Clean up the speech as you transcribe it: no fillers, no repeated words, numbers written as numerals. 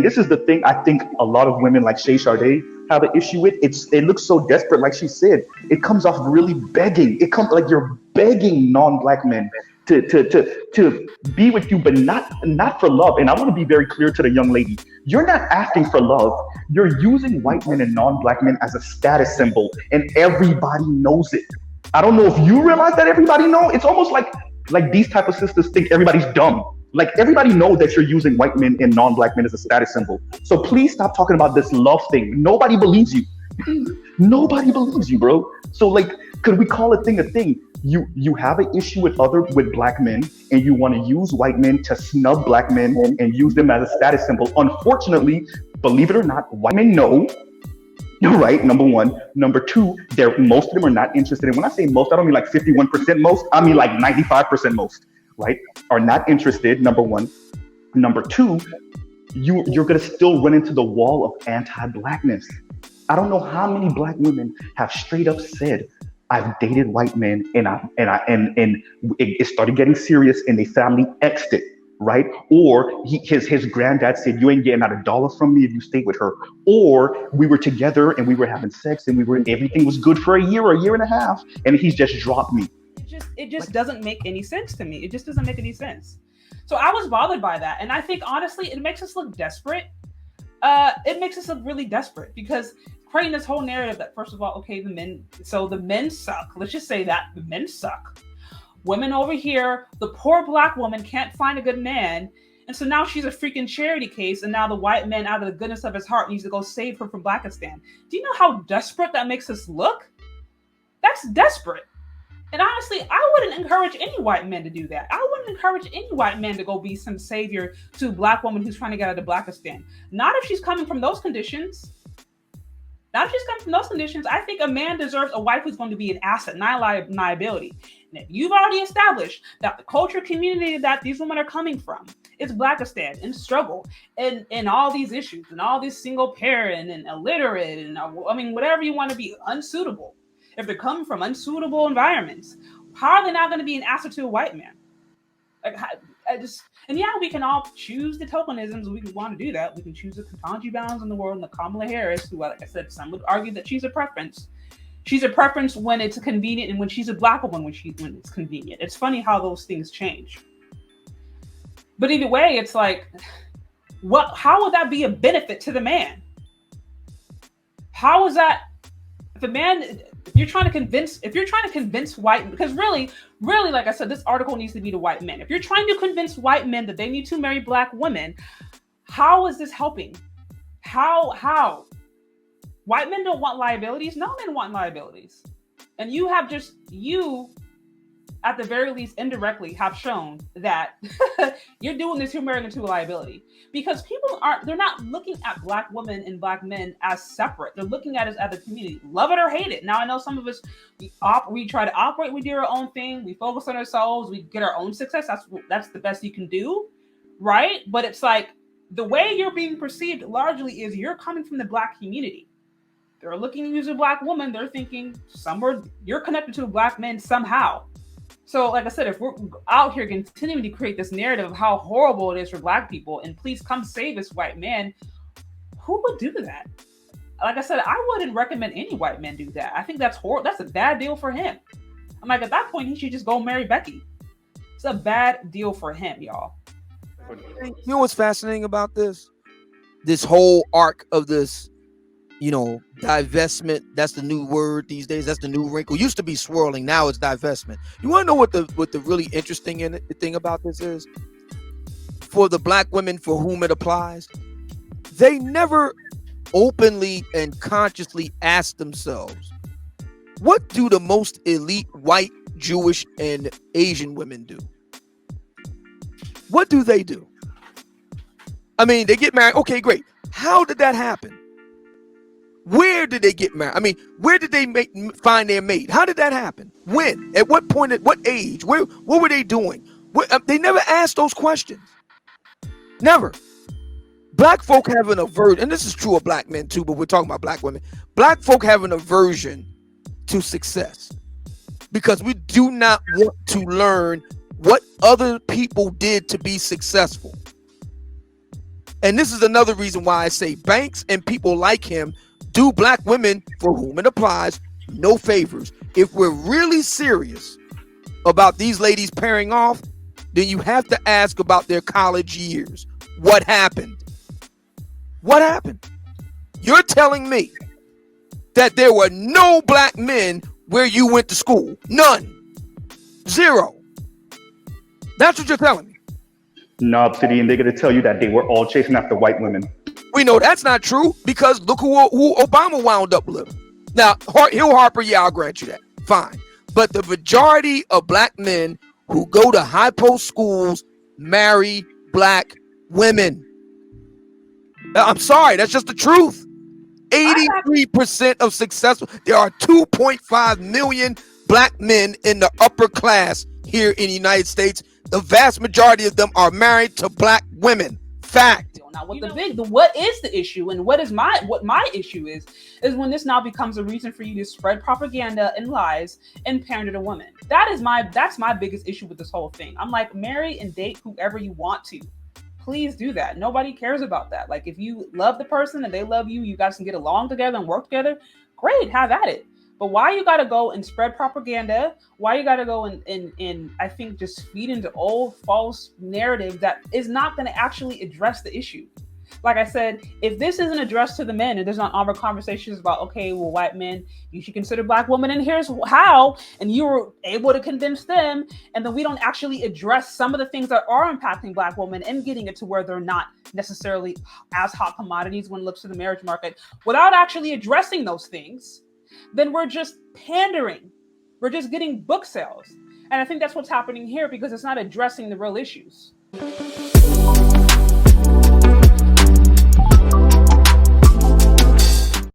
this is the thing I think a lot of women like Shay Sade have an issue with. It looks so desperate, like she said. It comes off really begging. It comes like you're begging non-black men to be with you, but not for love. And I want to be very clear to the young lady. You're not asking for love. You're using white men and non-black men as a status symbol, and everybody knows it. I don't know if you realize that everybody know. It's almost like these type of sisters think everybody's dumb. Like everybody know that you're using white men and non-black men as a status symbol. So please stop talking about this love thing. Nobody believes you. Nobody believes you, bro. So like, could we call a thing a thing? You have an issue with black men, and you want to use white men to snub black men and use them as a status symbol. Unfortunately, believe it or not, white men know. Right, number one. Number two, most of them are not interested in. When I say most, I don't mean like 51% most. I mean like 95% most. Right, are not interested. Number one. Number two, you're gonna still run into the wall of anti-blackness. I don't know how many black women have straight up said, "I've dated white men, and it started getting serious, and they family X'd it." Right? Or his granddad said, "You ain't getting out $1 from me if you stay with her." Or we were together and we were having sex and everything was good for a year and a half, and he's just dropped me. It just doesn't make any sense to me. It just doesn't make any sense. So I was bothered by that, and I think honestly, it makes us look desperate. It makes us look really desperate because creating this whole narrative that first of all, okay, the men suck. Let's just say that the men suck. Women over here, the poor black woman can't find a good man. And so now she's a freaking charity case. And now the white man, out of the goodness of his heart, needs to go save her from Blackistan. Do you know how desperate that makes us look? That's desperate. And honestly, I wouldn't encourage any white men to do that. I wouldn't encourage any white man to go be some savior to a black woman who's trying to get out of Blackistan. Not if she's coming from those conditions. Not if she's coming from those conditions. I think a man deserves a wife who's going to be an asset, not a liability. And if you've already established that the culture community that these women are coming from is Blackistan and struggle and all these issues and all these single parent and illiterate and whatever you want to be, unsuitable. If they're coming from unsuitable environments, how are they not going to be an asset to a white man? We can all choose the tokenisms. We want to do that. We can choose the Ketanji Bounds in the world and the Kamala Harris, who, like I said, some would argue that she's a preference. She's a preference when it's convenient, and when she's a black woman when it's convenient. It's funny how those things change. But either way, it's like, how would that be a benefit to the man? How is that the man? If you're trying to convince white, because really, like I said, this article needs to be to white men. If you're trying to convince white men that they need to marry black women, how is this helping? How? White men don't want liabilities. No men want liabilities. And you at the very least, indirectly have shown that you're doing this, you're marrying into a liability. Because they're not looking at black women and black men as separate. They're looking at us as a community. Love it or hate it. Now, I know some of us, we try to operate, we do our own thing, we focus on ourselves, we get our own success. That's the best you can do, right? But it's like, the way you're being perceived largely is you're coming from the black community. They're looking at you as a black woman, they're thinking somewhere you're connected to a black man somehow. So, like I said, if we're out here continuing to create this narrative of how horrible it is for black people, and please come save this white man, who would do that? Like I said, I wouldn't recommend any white man do that. I think that's horrible. That's a bad deal for him. I'm like, at that point, he should just go marry Becky. It's a bad deal for him, y'all. You know what's fascinating about this? This whole arc of this, divestment. That's the new word these days. That's the new wrinkle. Used to be swirling. Now it's divestment. You want to know what the really interesting thing about this is? For the black women for whom it applies, they never openly and consciously ask themselves, what do the most elite white, Jewish, and Asian women do? What do they do? I mean, they get married. Okay, great. How did that happen? Where did they get married? I mean, where did they find their mate? How did that happen? When? At what point? At what age? What were they doing? They never asked those questions. Never. Black folk have an aversion, and this is true of black men too, but we're talking about black women. Black folk have an aversion to success because we do not want to learn what other people did to be successful. And this is another reason why I say Banks and people like him do black women, for whom it applies, no favors. If we're really serious about these ladies pairing off, then you have to ask about their college years. What happened? What happened? You're telling me that there were no black men where you went to school? None. Zero. That's what you're telling me. No, Obsidian, they're going to tell you that they were all chasing after white women. We know that's not true because look who Obama wound up with. Now, Hill Harper, yeah, I'll grant you that. Fine. But the majority of black men who go to high post schools marry black women. I'm sorry, that's just the truth. 83% of successful, there are 2.5 million black men in the upper class here in the United States. The vast majority of them are married to black women. Fact. Now, what is the issue, and what my issue is when this now becomes a reason for you to spread propaganda and lies and pander to women. That's my biggest issue with this whole thing. I'm like, marry and date whoever you want to. Please do that. Nobody cares about that. Like, if you love the person and they love you, you guys can get along together and work together. Great, have at it. But why you gotta go and spread propaganda? Why you gotta go and I think just feed into old false narrative that is not gonna actually address the issue? Like I said, if this isn't addressed to the men and there's not other conversations about, okay, well, white men, you should consider black women and here's how, and you were able to convince them, and then we don't actually address some of the things that are impacting black women and getting it to where they're not necessarily as hot commodities when it looks to the marriage market, without actually addressing those things, then we're just pandering. We're just getting book sales. And I think that's what's happening here because it's not addressing the real issues.